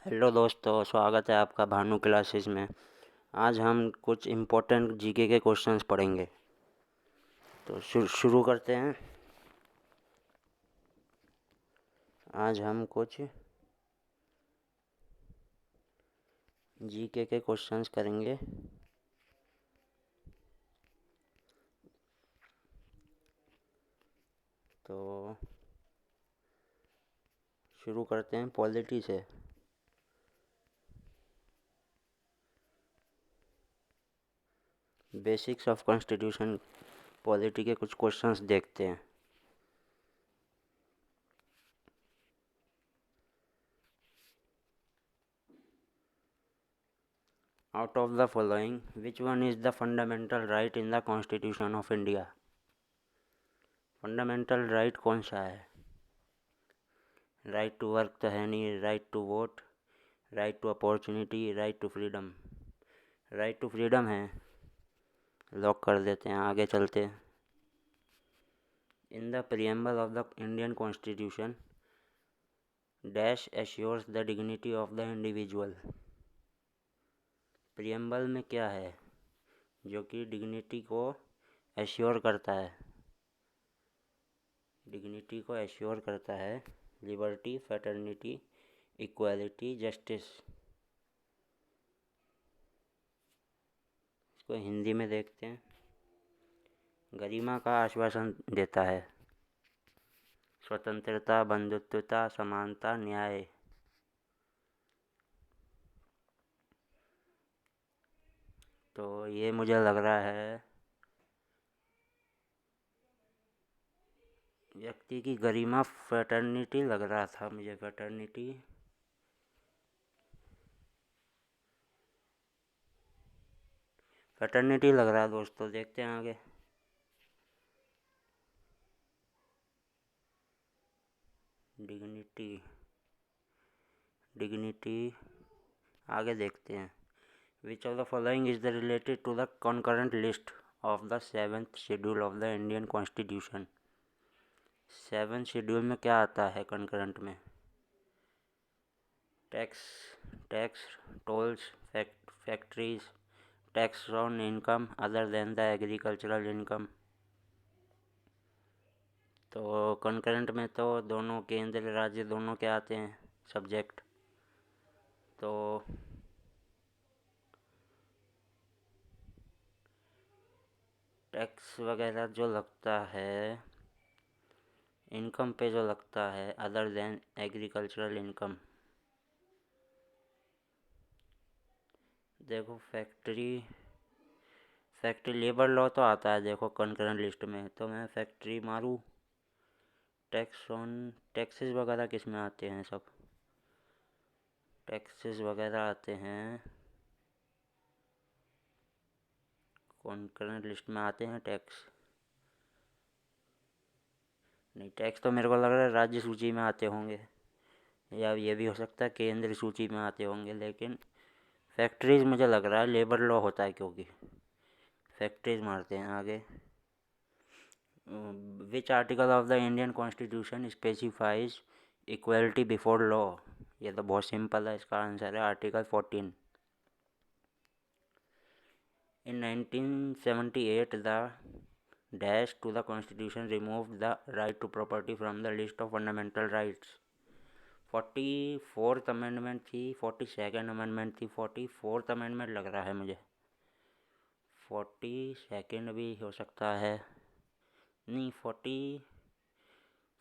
Hello दोस्तों, स्वागत है आपका भानु क्लासेस में। आज हम कुछ इम्पोर्टेंट जीके के क्वेश्चंस पढ़ेंगे। तो शुरू करते हैं। आज हम कुछ जीके के क्वेश्चंस करेंगे। तो शुरू करते हैं पॉलिटी से। बेसिक्स ऑफ कॉन्स्टिट्यूशन पॉलिटी के कुछ क्वेश्चंस देखते हैं। Out of the following which one is the fundamental right in the constitution of India. Fundamental right कौन सा है? राइट टू वर्क तो है नहीं, right to vote, right to opportunity, right to freedom. Right to freedom है, lock कर देते हैं। आगे चलते हैं। In the preamble of the Indian constitution dash assures the dignity of the individual. Preamble में क्या है जो कि डिग्निटी को एश्योर करता है? डिग्निटी को एश्योर करता है लिबर्टी, फ्रेटर्निटी, इक्वालिटी, जस्टिस। इसको हिंदी में देखते हैं। गरिमा का आश्वासन देता है, स्वतंत्रता, बंधुत्वता, समानता, न्याय। तो ये मुझे लग रहा है व्यक्ति की गरिमा, फ्रेटर्निटी लग रहा था मुझे। फ्रेटर्निटी फ्रेटर्निटी लग रहा है दोस्तों। देखते हैं आगे। डिग्निटी डिग्निटी आगे देखते हैं। Which of the following is the related to the concurrent list of the 7th schedule of the Indian constitution. 7th schedule में क्या आता है कॉन्करेंट में? Tax tax tolls, factories, tax on income other than the agricultural income. तो concurrent में तो दोनों केंद्र राज्य दोनों के आते हैं सब्जेक्ट। तो टैक्स वगैरह जो लगता है इनकम पे, जो लगता है अदर देन एग्रीकल्चरल इनकम। देखो फैक्ट्री लेबर लॉ तो आता है देखो कॉन्करेंट लिस्ट में, तो मैं फैक्ट्री मारूँ। टैक्सेस वगैरह किस में आते हैं? सब टैक्सेस वगैरह आते हैं कॉन्करेंट लिस्ट में आते हैं। टैक्स नहीं, टैक्स तो मेरे को लग रहा है राज्य सूची में आते होंगे, या ये भी हो सकता है केंद्र सूची में आते होंगे। लेकिन फैक्ट्रीज मुझे लग रहा है लेबर लॉ होता है, क्योंकि फैक्ट्रीज मारते हैं आगे। Which article of the Indian constitution specifies equality before law. ये तो बहुत सिंपल है, इसका आंसर है article 14। In 1978 the dash to the constitution removed the right to property from the list of fundamental rights। 44th amendment थी, 42nd amendment थी, 44th amendment लग रहा है मुझे। 42nd भी हो सकता है, नहीं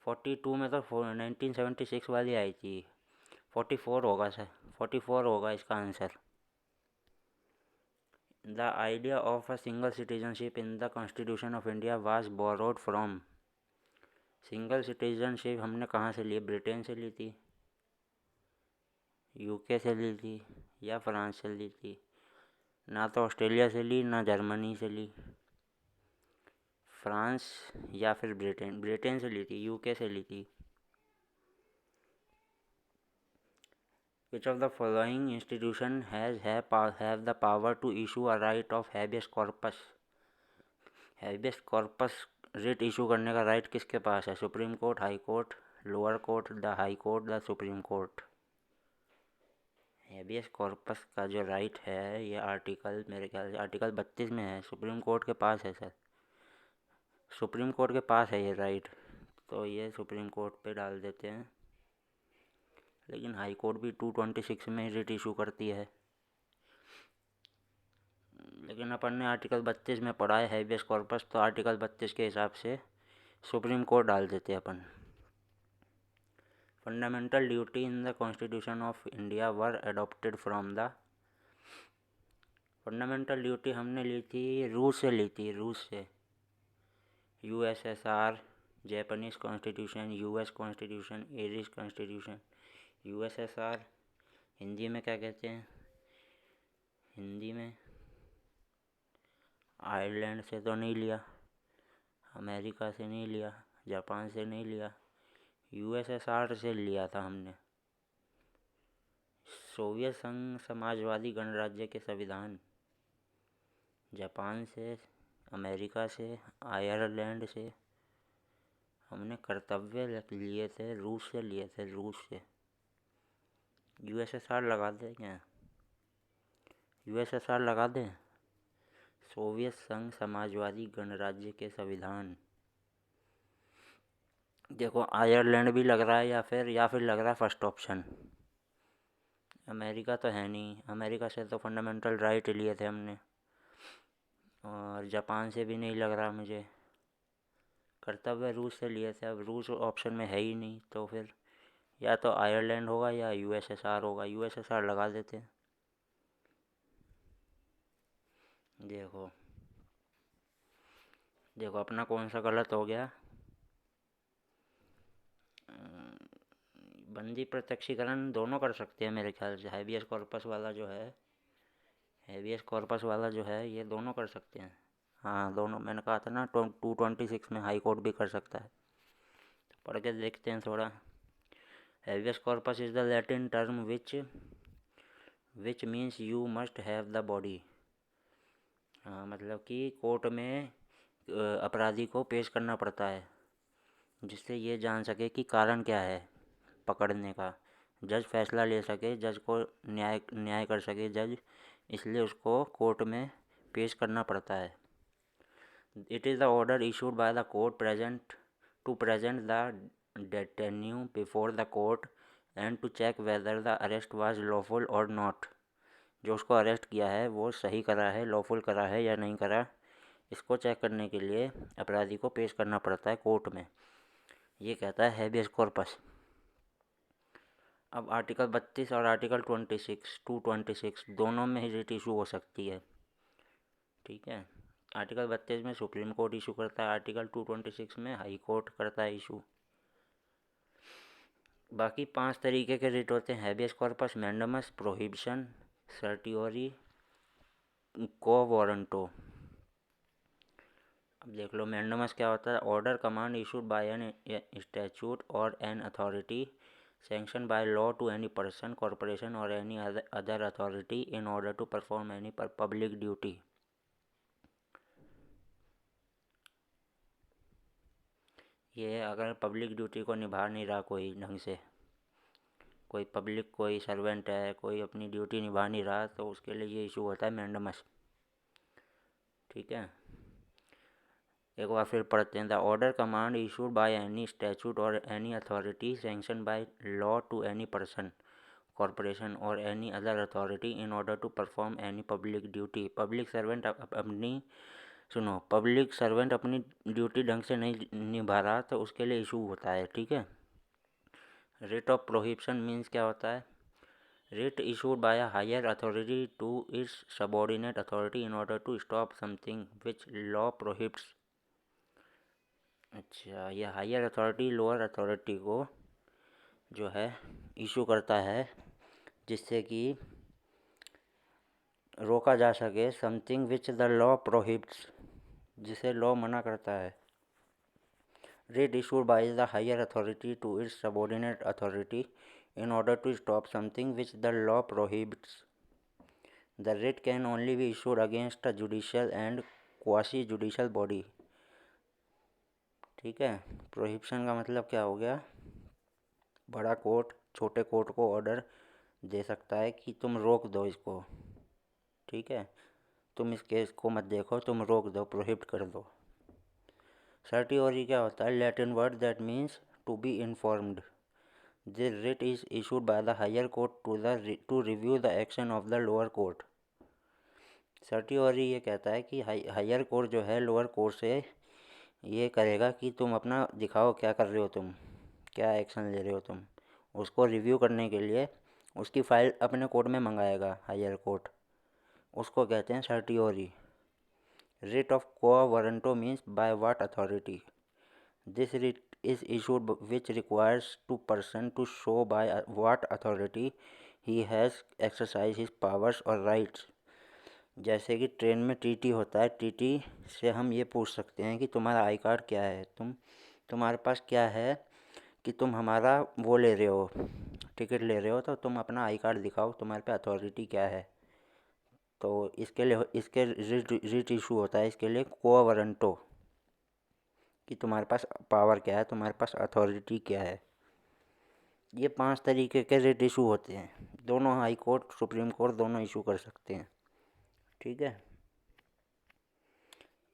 42 में तो 1976 वाली आई थी। 44 होगा सर, 44 होगा इसका answer. The idea of a single citizenship in the Constitution of India was borrowed from। Single citizenship हमने कहाँ से ली? ब्रिटेन से ली थी, यूके से ली थी, या फ्रांस से ली थी? ना तो ऑस्ट्रेलिया से ली, ना जर्मनी से ली। फ्रांस या फिर ब्रिटेन से ली थी, यूके से ली थी। Which of the following institution have the power to issue a right of habeas corpus। Habeas corpus writ issue करने का राइट किसके पास है? Supreme court, high court, lower court, the high court, the supreme court. Habeas corpus का जो right है ये article, मेरे ख्याल से आर्टिकल 32 में है, सुप्रीम कोर्ट के पास है सर, सुप्रीम कोर्ट के पास है ये राइट, तो ये सुप्रीम कोर्ट पे डाल देते हैं। लेकिन हाई कोर्ट भी 226 में रिट इशू करती है, लेकिन अपन ने आर्टिकल 32 में पढ़ा है हेबियस कॉर्पस, तो आर्टिकल 32 के हिसाब से सुप्रीम कोर्ट डाल देते हैं अपन। Fundamental duty in the constitution of India were adopted from the, fundamental duty हमने ली थी रूस से, ली थी रूस से, USSR, Japanese constitution, US constitution, Irish constitution. USSR Hindi में क्या कहते हैं, हिंदी में आयरलैंड से तो नहीं लिया, अमेरिका से नहीं लिया, जापान से नहीं लिया, यूएसएसआर से लिया था हमने, सोवियत संघ समाजवादी गणराज्य के संविधान, जापान से, अमेरिका से, आयरलैंड से। हमने कर्तव्य लिए थे रूस से, लिए थे रूस से। यूएसएसआर लगा दें क्या, यूएसएसआर लगा दें, सोवियत संघ समाजवादी गणराज्य के संविधान। देखो आयरलैंड भी लग रहा है, या फिर लग रहा है फर्स्ट ऑप्शन, अमेरिका तो है नहीं, अमेरिका से तो फंडामेंटल राइट लिए थे हमने, और जापान से भी नहीं लग रहा मुझे, कर्तव्य रूस से लिए थे। अब रूस ऑप्शन में है ही नहीं, तो फिर या तो आयरलैंड होगा या यूएसएसआर होगा, यूएसएसआर लगा देते हैं। देखो देखो अपना कौन सा गलत हो गया, बंदी प्रत्यक्षीकरण दोनों कर सकते हैं मेरे ख्याल से, हैबियस कॉर्पस वाला जो है, हैबियस कॉर्पस वाला जो है ये दोनों कर सकते हैं। हाँ दोनों, मैंने कहा था ना 226 में हाई कोर्ट भी कर सकता है, तो पढ़ के देखते हैं थोड़ा। Habeas corpus is the Latin term which means you must have the body. हाँ मतलब कि कोर्ट में अपराधी को पेश करना पड़ता है, जिससे ये जान सके कि कारण क्या है पकड़ने का, जज फैसला ले सके, जज को न्याय कर सके जज, इसलिए उसको कोर्ट में पेश करना पड़ता है। It is the order issued by the court to present the detenu before the court and to check whether the arrest was lawful or not. जो उसको अरेस्ट किया है वो सही करा है, लॉफुल करा है या नहीं करा, इसको चेक करने के लिए अपराधी को पेश करना पड़ता है कोर्ट में, ये कहता है हैबियस कॉर्पस। अब आर्टिकल 32 और आर्टिकल 226 दोनों में ही रिट इशू हो सकती है, ठीक है। आर्टिकल 32 में सुप्रीम कोर्ट इशू करता है, आर्टिकल 226 में हाई कोर्ट करता है इशू। बाकी 5 तरीके के रिट होते हैं, habeas corpus, mandamus, prohibition, certiorari, quo warranto. अब देख लो मैंडमस क्या होता है, order command issued by an statute or an authority sanction by law to any person, corporation or any other authority in order to perform any public duty. ये अगर public duty को निभा नहीं रहा कोई ढंग से, कोई सर्वेंट है, कोई अपनी ड्यूटी निभा नहीं रहा, तो उसके लिए ये इशू होता है मैंडमस, ठीक है। एक बार फिर पढ़ते हैं, the order command issued by any statute or any authority sanction by law to any person, corporation or any other authority in order to perform any public duty. Public servant अपनी duty ढंग से नहीं निभा रहा, तो उसके लिए issue होता है, ठीक है। रिट ऑफ प्रोहिबिशन मीन्स क्या होता है, writ issued by a higher authority to its subordinate authority in order to stop something which law prohibits. अच्छा, यह हायर अथॉरिटी लोअर अथॉरिटी को जो है इशू करता है, जिससे कि रोका जा सके something which the law prohibits, जिसे लॉ मना करता है। Writ issued by the higher authority to its subordinate authority in order to stop something which the law prohibits. The writ can only be issued against a judicial and quasi-judicial body. ठीक है, prohibition का मतलब क्या हो गया, बड़ा court छोटे court को ऑर्डर दे सकता है कि तुम रोक दो इसको, ठीक है, तुम इस केस को मत देखो, तुम रोक दो, प्रोहिबिट कर दो। सर्टियोरी क्या होता है? Latin word that means to be informed. This writ is issued by the higher court to review the action of the lower court. Certiorari ये कहता है कि हायर कोर्ट जो है लोअर कोर्ट से ये करेगा कि तुम अपना दिखाओ क्या कर रहे हो, तुम क्या एक्शन ले रहे हो तुम, उसको रिव्यू करने के लिए उसकी फ़ाइल अपने कोर्ट में मंगाएगा हायर कोर्ट, उसको कहते हैं certiorari. Writ of quo warranto means by what authority. This writ is issued which requires to person to show by what authority he has exercise his powers और rights. जैसे कि train में TT होता है, TT से हम ये पूछ सकते हैं कि तुम्हारा आई कार्ड क्या है, तुम्हारे पास क्या है कि तुम हमारा वो ले रहे हो, टिकट ले रहे हो, तो तुम अपना आई कार्ड दिखाओ, तुम्हारे पे अथॉरिटी क्या है। तो इसके लिए इसके रिट इशू होता है इसके लिए क्वा वारंटो, कि तुम्हारे पास पावर क्या है, तुम्हारे पास अथॉरिटी क्या है। ये 5 तरीके के रिट इशू होते हैं, दोनों हाई कोर्ट सुप्रीम कोर्ट दोनों इशू कर सकते हैं, ठीक है।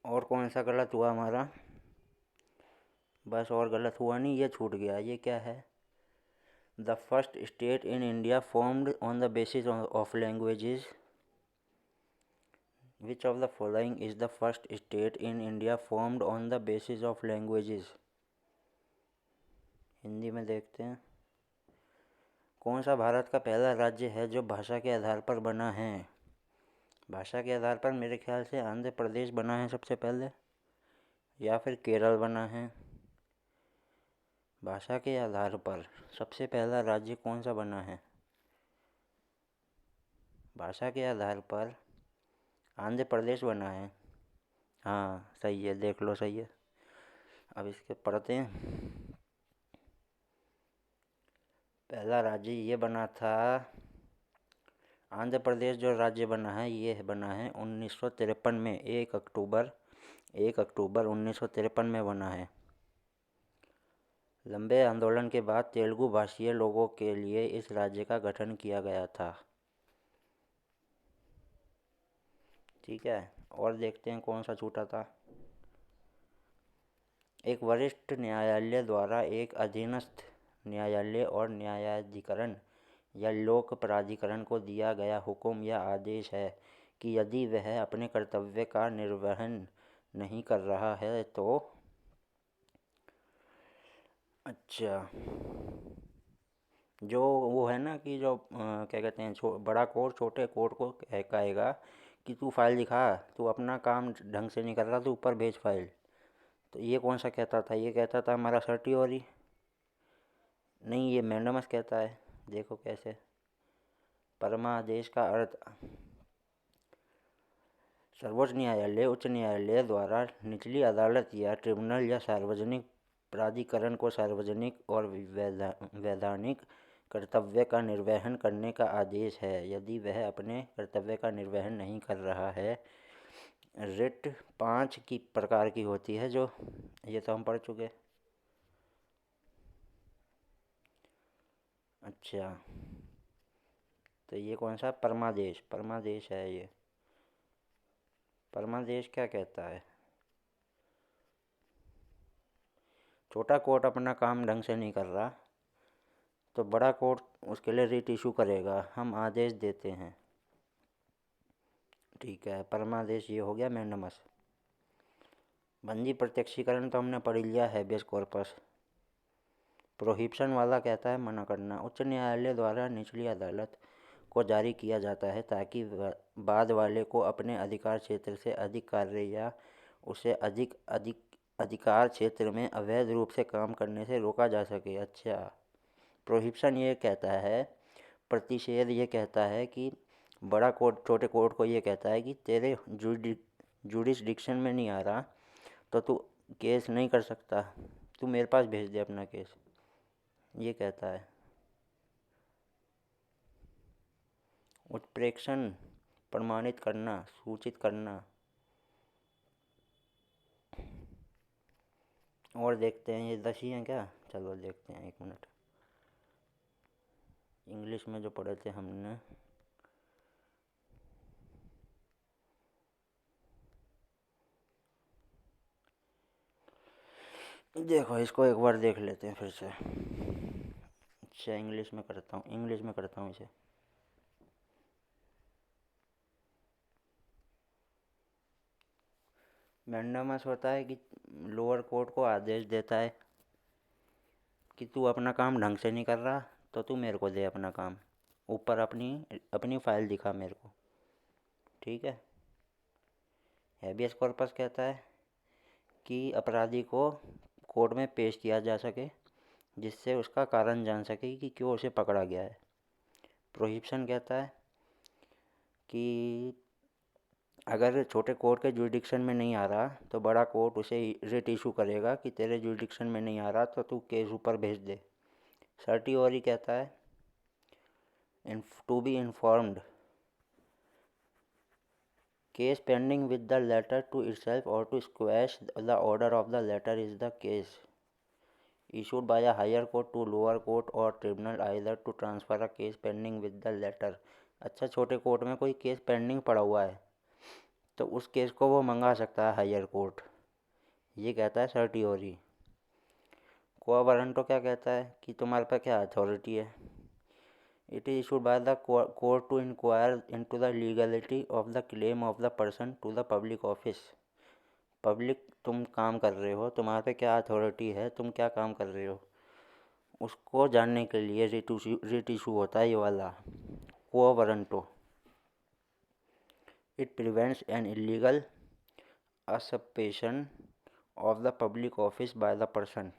और कौन सा गलत हुआ हमारा? बस और गलत हुआ नहीं, ये छूट गया। ये क्या है? The first state in India formed on the basis of languages. Which of the following is the first state in India formed on the basis of languages? Hindi में देखते हैं। कौन सा भारत का पहला राज्य है जो भाषा के आधार पर बना है? भाषा के आधार पर मेरे ख्याल से आंध्र प्रदेश बना है सबसे पहले, या फिर केरल बना है। भाषा के आधार पर सबसे पहला राज्य कौन सा बना है? भाषा के आधार पर आंध्र प्रदेश बना है। हाँ सही है, देख लो सही है। अब इसके पढ़ते हैं। पहला राज्य ये बना था, आंध्र प्रदेश जो राज्य बना है ये बना है 1953 में, 1 अक्टूबर 1953 में बना है। लंबे आंदोलन के बाद तेलुगु भाषीय लोगों के लिए इस राज्य का गठन किया गया था, ठीक है। और देखते हैं कौन सा छूटा था। एक वरिष्ठ न्यायालय द्वारा एक अधीनस्थ न्यायालय और न्यायाधिकरण या लोक प्राधिकरण को दिया गया हुक्म या आदेश है कि यदि वह अपने कर्तव्य का निर्वहन नहीं कर रहा है तो अच्छा, जो वो है ना कि जो क्या कहते हैं, बड़ा कोर्ट छोटे कोर्ट को कहेगा कि तू फाइल दिखा, तू अपना काम ढंग से नहीं कर रहा, तू ऊपर भेज फाइल। तो ये कौन सा कहता था? ये कहता था हमारा सर्टियोरी। नहीं, ये मैंडामस कहता है। देखो कैसे। परमादेश का अर्थ सर्वोच्च न्यायालय, उच्च न्यायालय द्वारा निचली अदालत या ट्रिब्यूनल या सार्वजनिक प्राधिकरण को सार्वजनिक और वैधानिक कर्तव्य का निर्वहन करने का आदेश है यदि वह अपने कर्तव्य का निर्वहन नहीं कर रहा है। रिट 5 की प्रकार की होती है, जो ये तो हम पढ़ चुके। अच्छा, तो ये कौन सा? परमादेश, परमादेश है ये। परमादेश क्या कहता है? छोटा कोर्ट अपना काम ढंग से नहीं कर रहा तो बड़ा कोर्ट उसके लिए रिट इशू करेगा, हम आदेश देते हैं, ठीक है। परमादेश ये हो गया मैंडामस। बंदी प्रत्यक्षीकरण तो हमने पढ़ लिया है, बेस कॉर्पस। प्रोहिबिशन वाला कहता है मना करना। उच्च न्यायालय द्वारा निचली अदालत को जारी किया जाता है ताकि बाद वाले को अपने अधिकार क्षेत्र से अधिक कार्य या उसे अधिक अधिक अधिकार क्षेत्र में अवैध रूप से काम करने से रोका जा सके। अच्छा, प्रोहिबिशन ये कहता है, प्रतिषेध ये कहता है कि बड़ा कोर्ट छोटे कोर्ट को ये कहता है कि तेरे जुडिसडिक्शन में नहीं आ रहा तो तू केस नहीं कर सकता, तू मेरे पास भेज दे अपना केस, ये कहता है। उत्प्रेक्षण प्रमाणित करना, सूचित करना। और देखते हैं, ये 10 ही हैं क्या? चलो देखते हैं, 1 मिनट। इंग्लिश में जो पढ़े थे हमने, देखो इसको एक बार देख लेते हैं फिर से। अच्छा इंग्लिश में करता हूँ इसे। मैंडामस होता है कि लोअर कोर्ट को आदेश देता है कि तू अपना काम ढंग से नहीं कर रहा तो तू मेरे को दे अपना काम, ऊपर अपनी अपनी फाइल दिखा मेरे को। ठीक है। हैबियस कॉर्पस कहता है कि अपराधी को कोर्ट में पेश किया जा सके जिससे उसका कारण जान सके कि क्यों उसे पकड़ा गया है। प्रोहिबिशन कहता है कि अगर छोटे कोर्ट के जुरिडिक्शन में नहीं आ रहा तो बड़ा कोर्ट उसे रिट इशू करेगा कि तेरे जुरिडिक्शन में नहीं आ रहा तो तू केस ऊपर भेज दे। सर्टियोरी कहता है to be informed case pending with the letter to itself or to squash the order of the letter is the case issued by a higher court to lower court or tribunal either to transfer a case pending with the letter। अच्छा छोटे court में कोई case pending पड़ा हुआ है तो उस case को वो मंगा सकता है हायर कोर्ट, ये कहता है सर्टियोरी। कोआ वारंटो क्या कहता है कि तुम्हारे पास क्या अथॉरिटी है। It is issued by the court to inquire into the legality of the claim of the person to the public office। Public तुम काम कर रहे हो, तुम्हारे पे क्या अथॉरिटी है, तुम क्या काम कर रहे हो, उसको जानने के लिए रिट इशू होता है ये वाला quo warranto. It prevents an illegal usurpation of the public office by the person.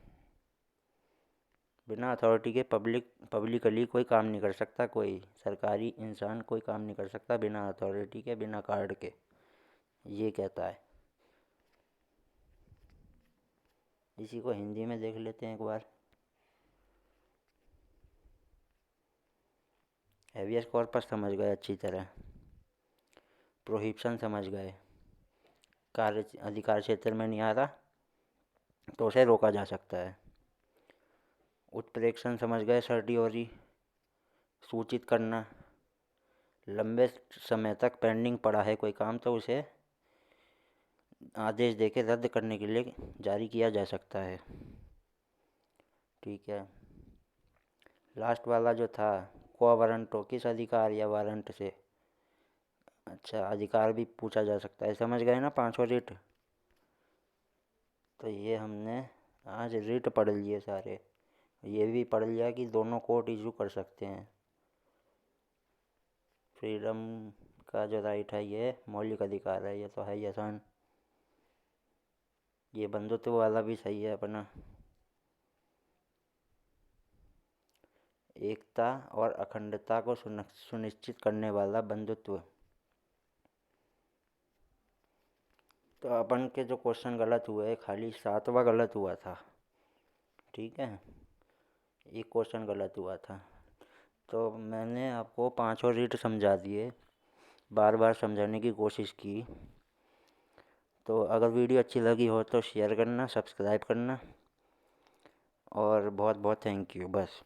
बिना अथॉरिटी के पब्लिकली कोई काम नहीं कर सकता, कोई सरकारी इंसान कोई काम नहीं कर सकता बिना अथॉरिटी के, बिना कार्ड के, ये कहता है। इसी को हिंदी में देख लेते हैं एक बार। हैबियस कॉर्पस समझ गए अच्छी तरह, प्रोहिबिशन समझ गए, कार्य अधिकार क्षेत्र में नहीं आ रहा तो उसे रोका जा सकता है। उत्प्रेक्षण समझ गए, सर्टियोरी सूचित करना, लंबे समय तक पेंडिंग पड़ा है कोई काम तो उसे आदेश देके रद्द करने के लिए जारी किया जा सकता है। ठीक है। लास्ट वाला जो था क्वो वारंटो, किस अधिकार या वारंट से, अच्छा अधिकार भी पूछा जा सकता है। समझ गए ना पांचों रिट। तो ये हमने आज रिट पढ़ लिए सारे, ये भी पढ़ लिया कि दोनों कोर्ट इशू कर सकते हैं। फ्रीडम का जो राइट है ये मौलिक अधिकार है, ये तो है ही आसान। ये बंधुत्व वाला भी सही है अपना, एकता और अखंडता को सुनिश्चित करने वाला बंधुत्व। तो अपन के जो क्वेश्चन गलत हुए, खाली 7वां गलत हुआ था। ठीक है, एक क्वेश्चन गलत हुआ था तो मैंने आपको पांचों रीट समझा दिए, बार बार समझाने की कोशिश की। तो अगर वीडियो अच्छी लगी हो तो शेयर करना, सब्सक्राइब करना और बहुत बहुत थैंक यू। बस।